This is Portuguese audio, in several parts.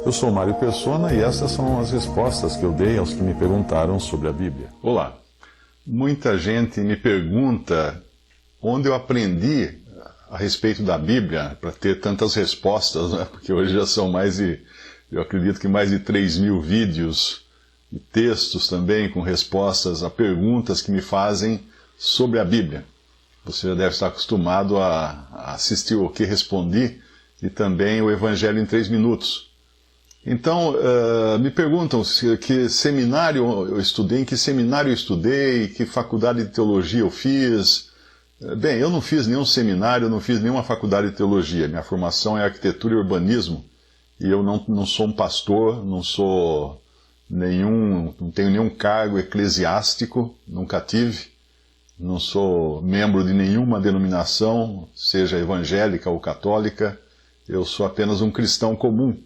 Eu sou Mário Persona e essas são as respostas que eu dei aos que me perguntaram sobre a Bíblia. Olá, muita gente me pergunta onde eu aprendi a respeito da Bíblia para ter tantas respostas, né? Porque hoje já são eu acredito que mais de 3.000 vídeos e textos também com respostas a perguntas que me fazem sobre a Bíblia. Você já deve estar acostumado a assistir o Que Respondi e também o Evangelho em 3 minutos. Então, me perguntam que seminário eu estudei, em que seminário eu estudei, que faculdade de teologia eu fiz. Bem, eu não fiz nenhum seminário, eu não fiz nenhuma faculdade de teologia. Minha formação é arquitetura e urbanismo, e eu não sou um pastor, não tenho nenhum cargo eclesiástico, nunca tive. Não sou membro de nenhuma denominação, seja evangélica ou católica. Eu sou apenas um cristão comum.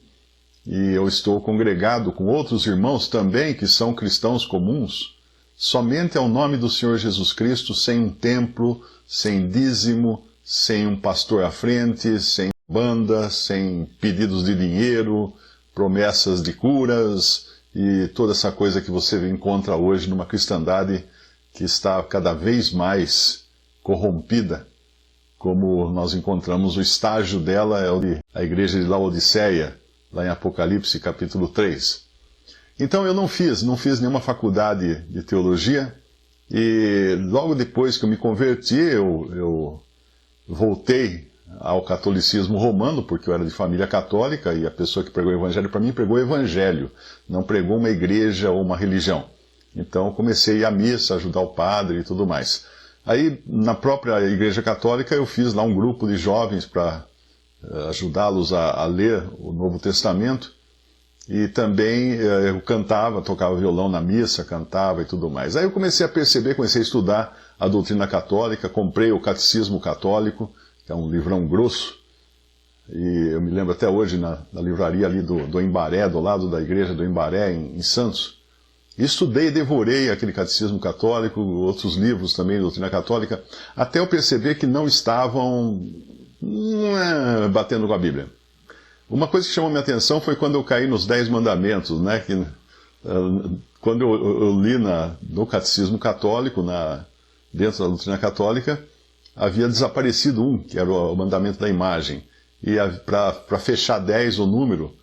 E eu estou congregado com outros irmãos também que são cristãos comuns, somente ao nome do Senhor Jesus Cristo, sem um templo, sem dízimo, sem um pastor à frente, sem banda, sem pedidos de dinheiro, promessas de curas e toda essa coisa que você encontra hoje numa cristandade que está cada vez mais corrompida, como nós encontramos o estágio dela, é a igreja de Laodiceia, lá em Apocalipse, capítulo 3. Então eu não fiz nenhuma faculdade de teologia, e logo depois que eu me converti, eu voltei ao catolicismo romano, porque eu era de família católica, e a pessoa que pregou o evangelho para mim pregou o evangelho, não pregou uma igreja ou uma religião. Então eu comecei a ir à missa, ajudar o padre e tudo mais. Aí, na própria igreja católica, eu fiz lá um grupo de jovens para ajudá-los a ler o Novo Testamento, e também eu cantava, tocava violão na missa, cantava e tudo mais. Aí eu comecei a perceber, comecei a estudar a doutrina católica, comprei o Catecismo Católico, que é um livrão grosso, e eu me lembro até hoje na livraria ali do Embaré, do lado da igreja do Embaré, em Santos. E estudei e devorei aquele Catecismo Católico, outros livros também de doutrina católica, até eu perceber que não estavam batendo com a Bíblia. Uma coisa que chamou minha atenção foi quando eu caí nos 10 mandamentos, né? Quando eu li no Catecismo Católico, dentro da doutrina católica, havia desaparecido um, que era o mandamento da imagem. E para fechar 10 o número,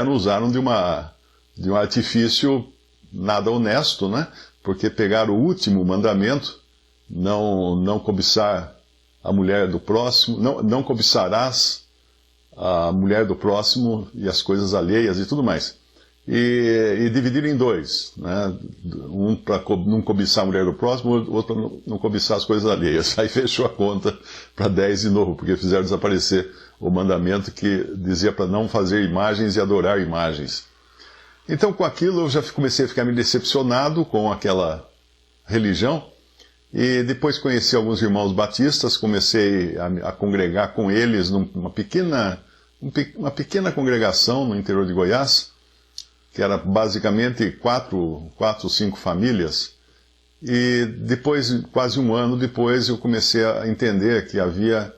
usaram de um artifício nada honesto, né? Porque pegaram o último mandamento, não cobiçar a mulher do próximo, não cobiçarás a mulher do próximo e as coisas alheias e tudo mais. E dividiram em 2, né? Um para não cobiçar a mulher do próximo, outro para não cobiçar as coisas alheias. Aí fechou a conta para 10 de novo, porque fizeram desaparecer o mandamento que dizia para não fazer imagens e adorar imagens. Então, com aquilo, eu já comecei a ficar meio decepcionado com aquela religião. E depois conheci alguns irmãos batistas, comecei a congregar com eles numa pequena congregação no interior de Goiás, que era basicamente 4 ou 5 famílias. E depois, quase um ano depois, eu comecei a entender que havia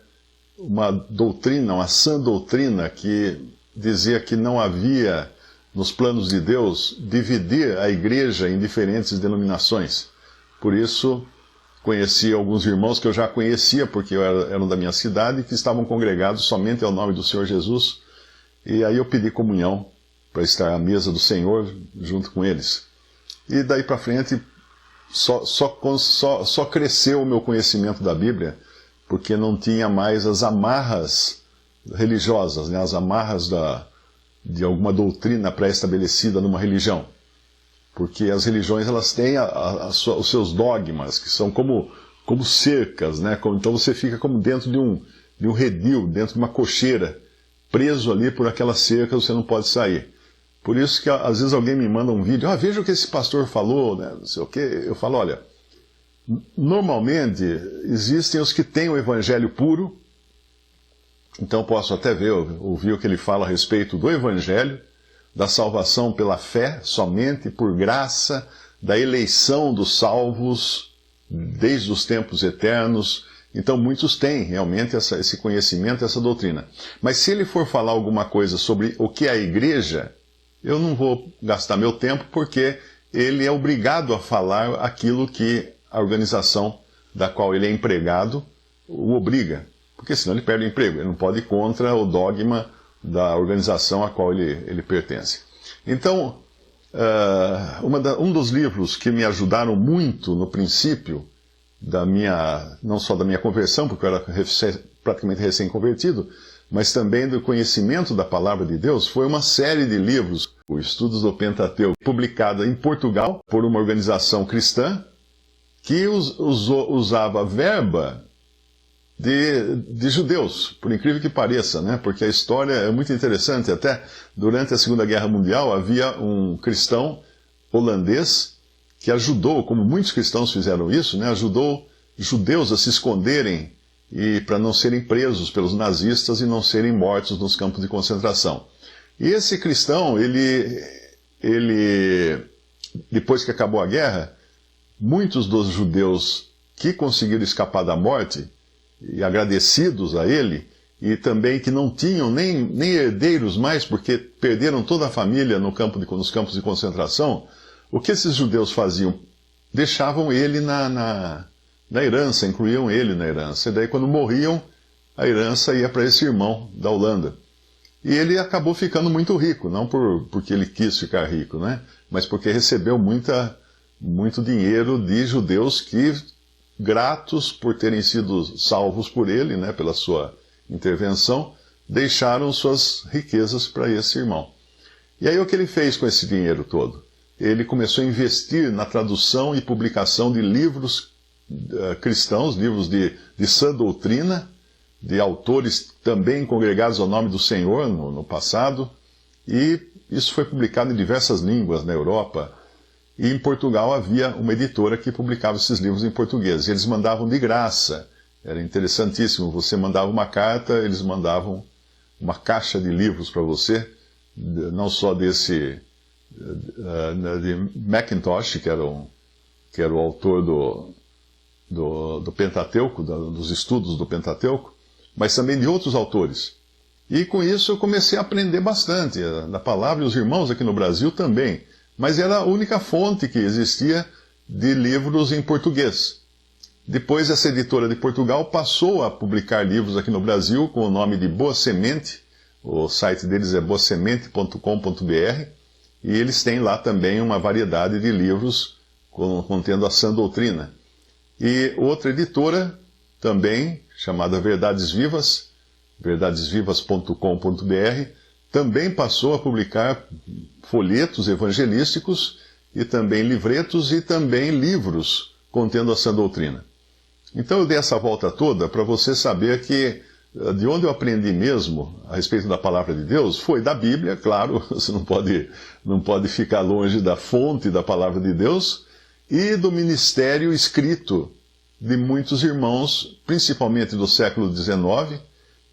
uma doutrina, uma sã doutrina, que dizia que não havia, nos planos de Deus, dividir a igreja em diferentes denominações. Por isso, conheci alguns irmãos que eu já conhecia, porque eram da minha cidade, que estavam congregados somente ao nome do Senhor Jesus. E aí eu pedi comunhão para estar à mesa do Senhor junto com eles. E daí para frente só cresceu o meu conhecimento da Bíblia, porque não tinha mais as amarras religiosas, né? As amarras de alguma doutrina pré-estabelecida numa religião. Porque as religiões, elas têm os seus dogmas, que são como cercas, né? Então você fica como dentro de um redil, dentro de uma cocheira, preso ali por aquela cerca, você não pode sair. Por isso que às vezes alguém me manda um vídeo, veja o que esse pastor falou, né? Não sei o quê. Eu falo, olha, normalmente existem os que têm o evangelho puro, então posso até ouvir o que ele fala a respeito do evangelho, da salvação pela fé, somente por graça, da eleição dos salvos desde os tempos eternos, Então muitos têm realmente esse conhecimento, essa doutrina. Mas se ele for falar alguma coisa sobre o que é a igreja, eu não vou gastar meu tempo, porque ele é obrigado a falar aquilo que a organização da qual ele é empregado o obriga. Porque senão ele perde o emprego, ele não pode ir contra o dogma da organização a qual ele pertence. Então, um dos livros que me ajudaram muito no princípio, não só da minha conversão, porque eu era praticamente recém-convertido, mas também do conhecimento da Palavra de Deus, foi uma série de livros, o Estudos do Pentateuco, publicada em Portugal por uma organização cristã, que usava verba de judeus, por incrível que pareça, né? Porque a história é muito interessante. Até durante a Segunda Guerra Mundial havia um cristão holandês que ajudou, como muitos cristãos fizeram isso, né? Ajudou judeus a se esconderem e para não serem presos pelos nazistas e não serem mortos nos campos de concentração. E esse cristão, depois que acabou a guerra, muitos dos judeus que conseguiram escapar da morte, e agradecidos a ele, e também que não tinham nem herdeiros mais, porque perderam toda a família nos campos de concentração, o que esses judeus faziam? Deixavam ele na herança, incluíam ele na herança. E daí, quando morriam, a herança ia para esse irmão da Holanda. E ele acabou ficando muito rico, não porque ele quis ficar rico, né? Mas porque recebeu muito dinheiro de judeus que, gratos por terem sido salvos por ele, né, pela sua intervenção, deixaram suas riquezas para esse irmão. E aí o que ele fez com esse dinheiro todo? Ele começou a investir na tradução e publicação de livros cristãos, livros de sã doutrina, de autores também congregados ao nome do Senhor no passado, e isso foi publicado em diversas línguas na Europa. E em Portugal havia uma editora que publicava esses livros em português. E eles mandavam de graça. Era interessantíssimo. Você mandava uma carta, eles mandavam uma caixa de livros para você, não só de Mackintosh, que era o autor do Pentateuco, dos estudos do Pentateuco, mas também de outros autores. E com isso eu comecei a aprender bastante da palavra, e os irmãos aqui no Brasil também. Mas era a única fonte que existia de livros em português. Depois, essa editora de Portugal passou a publicar livros aqui no Brasil com o nome de Boa Semente. O site deles é boasemente.com.br, e eles têm lá também uma variedade de livros contendo a sã doutrina. E outra editora, também, chamada Verdades Vivas, verdadesvivas.com.br, também passou a publicar folhetos evangelísticos e também livretos e também livros contendo a sã doutrina. Então eu dei essa volta toda para você saber que de onde eu aprendi mesmo a respeito da palavra de Deus foi da Bíblia, claro, você não pode ficar longe da fonte da palavra de Deus, e do ministério escrito de muitos irmãos, principalmente do século XIX,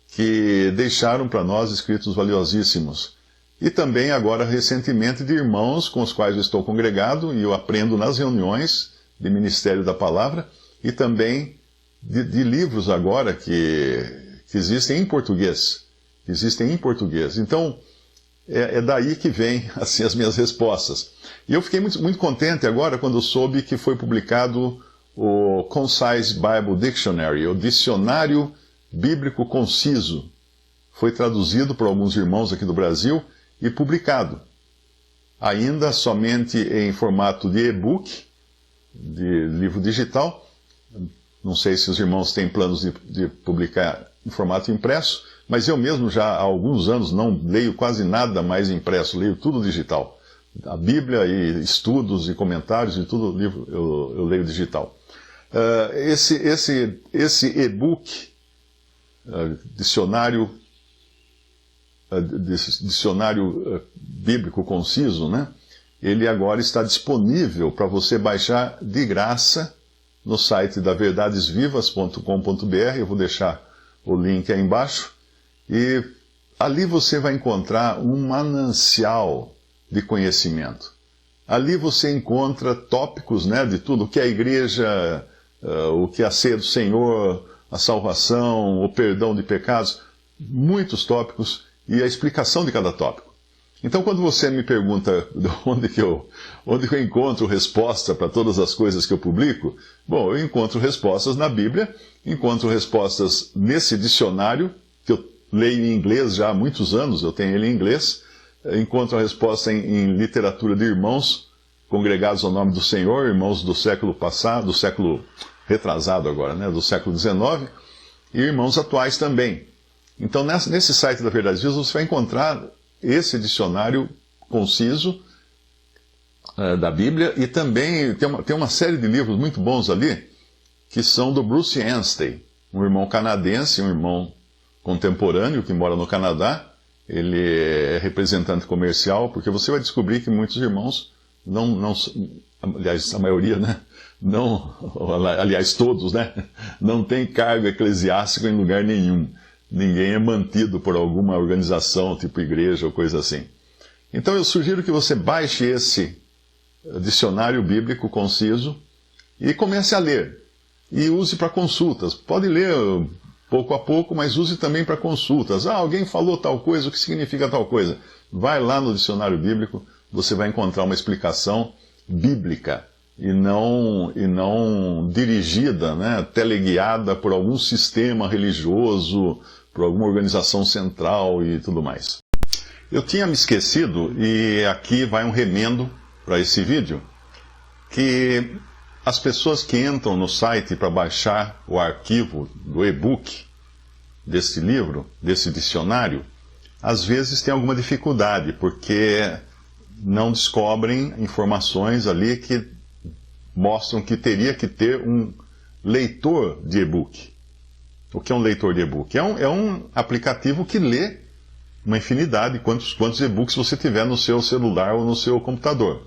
que deixaram para nós escritos valiosíssimos. E também agora, recentemente, de irmãos com os quais eu estou congregado, e eu aprendo nas reuniões de Ministério da Palavra, e também de livros agora que existem em português. Então, é daí que vem assim, as minhas respostas. E eu fiquei muito, muito contente agora quando soube que foi publicado o Concise Bible Dictionary, o Dicionário Bíblico Conciso. Foi traduzido por alguns irmãos aqui do Brasil e publicado. Ainda somente em formato de e-book, de livro digital. Não sei se os irmãos têm planos de publicar em formato impresso, mas eu mesmo já há alguns anos não leio quase nada mais impresso, leio tudo digital. A Bíblia e estudos e comentários e tudo eu leio digital. Esse e-book, dicionário bíblico conciso, né? Ele agora está disponível para você baixar de graça no site da verdadesvivas.com.br. Eu vou deixar o link aí embaixo. E ali você vai encontrar um manancial de conhecimento. Ali você encontra tópicos, né, de tudo, o que é a igreja, o que é a ceia do Senhor, a salvação, o perdão de pecados, muitos tópicos e a explicação de cada tópico. Então, quando você me pergunta onde que eu encontro resposta para todas as coisas que eu publico, bom, eu encontro respostas na Bíblia, encontro respostas nesse dicionário, que eu leio em inglês já há muitos anos, eu tenho ele em inglês, encontro a resposta em literatura de irmãos congregados ao nome do Senhor, irmãos do século passado, do século retrasado agora, né, do século XIX, e irmãos atuais também. Então, nesse site da Verdades Vivas, você vai encontrar esse dicionário conciso da Bíblia, e também tem uma série de livros muito bons ali, que são do Bruce Anstey, um irmão canadense, um irmão contemporâneo que mora no Canadá. Ele é representante comercial, porque você vai descobrir que muitos irmãos aliás, a maioria, né? Aliás, todos, né? Não tem cargo eclesiástico em lugar nenhum. Ninguém é mantido por alguma organização, tipo igreja ou coisa assim. Então eu sugiro que você baixe esse dicionário bíblico conciso e comece a ler. E use para consultas. Pode ler pouco a pouco, mas use também para consultas. Alguém falou tal coisa, o que significa tal coisa? Vai lá no dicionário bíblico, você vai encontrar uma explicação bíblica e não dirigida, né, teleguiada por algum sistema religioso, por alguma organização central e tudo mais. Eu tinha me esquecido, e aqui vai um remendo para esse vídeo, que as pessoas que entram no site para baixar o arquivo do e-book desse livro, desse dicionário, às vezes tem alguma dificuldade, porque não descobrem informações ali que mostram que teria que ter um leitor de e-book. O que é um leitor de e-book? É um aplicativo que lê uma infinidade, quantos e-books você tiver no seu celular ou no seu computador.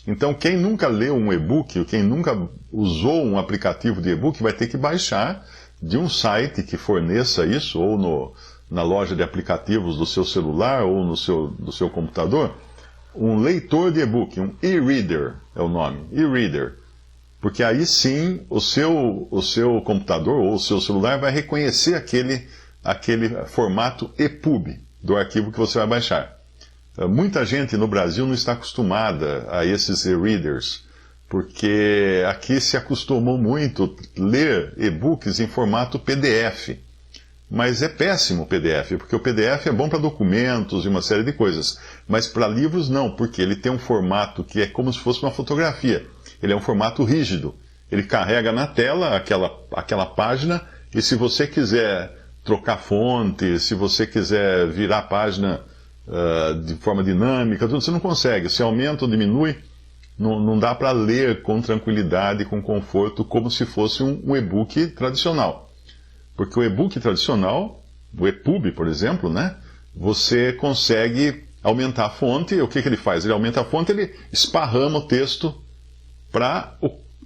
Então, quem nunca leu um e-book, ou quem nunca usou um aplicativo de e-book, vai ter que baixar de um site que forneça isso, ou na loja de aplicativos do seu celular ou do seu computador, um leitor de e-book, um e-reader é o nome, e-reader. Porque aí sim o seu computador ou o seu celular vai reconhecer aquele formato EPUB do arquivo que você vai baixar. Muita gente no Brasil não está acostumada a esses e-readers, porque aqui se acostumou muito a ler e-books em formato PDF. Mas é péssimo o PDF, porque o PDF é bom para documentos e uma série de coisas. Mas para livros não, porque ele tem um formato que é como se fosse uma fotografia. Ele é um formato rígido. Ele carrega na tela aquela página, e se você quiser trocar fonte, se você quiser virar a página de forma dinâmica, tudo, você não consegue. Se aumenta ou diminui, não dá para ler com tranquilidade, com conforto, como se fosse um e-book tradicional. Porque o e-book tradicional, o EPUB, por exemplo, né, você consegue aumentar a fonte. O que ele faz? Ele aumenta a fonte, ele esparrama o texto para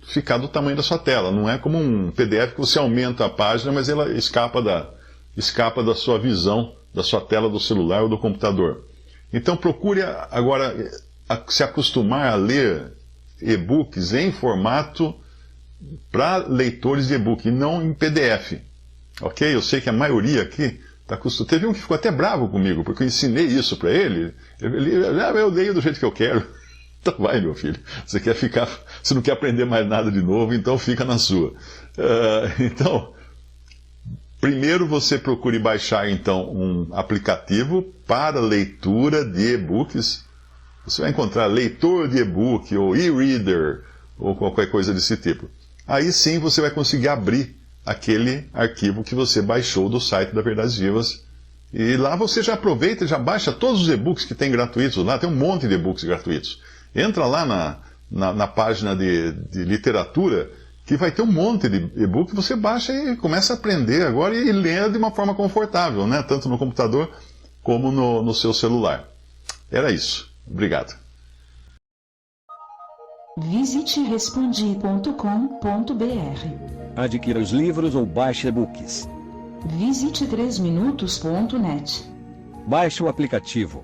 ficar do tamanho da sua tela. Não é como um PDF que você aumenta a página, mas ela escapa da sua visão, da sua tela do celular ou do computador. Então procure agora se acostumar a ler e-books em formato para leitores de e-book, e não em PDF. Ok? Eu sei que a maioria aqui está acostumada. Teve um que ficou até bravo comigo, porque eu ensinei isso para ele. Eu leio do jeito que eu quero. Então vai, meu filho. Você não quer aprender mais nada de novo, então fica na sua. Então, primeiro você procure baixar então um aplicativo para leitura de e-books. Você vai encontrar leitor de e-book, ou e-reader, ou qualquer coisa desse tipo. Aí sim você vai conseguir abrir aquele arquivo que você baixou do site da Verdades Vivas. E lá você já aproveita e já baixa todos os e-books que tem gratuitos. Lá tem um monte de e-books gratuitos. Entra lá na página de literatura, que vai ter um monte de e-book, você baixa e começa a aprender agora e lê de uma forma confortável, né? Tanto no computador como no seu celular. Era isso. Obrigado. Visite respondi.com.br. Adquira os livros ou baixe e-books. Visite 3minutos.net. Baixe o aplicativo.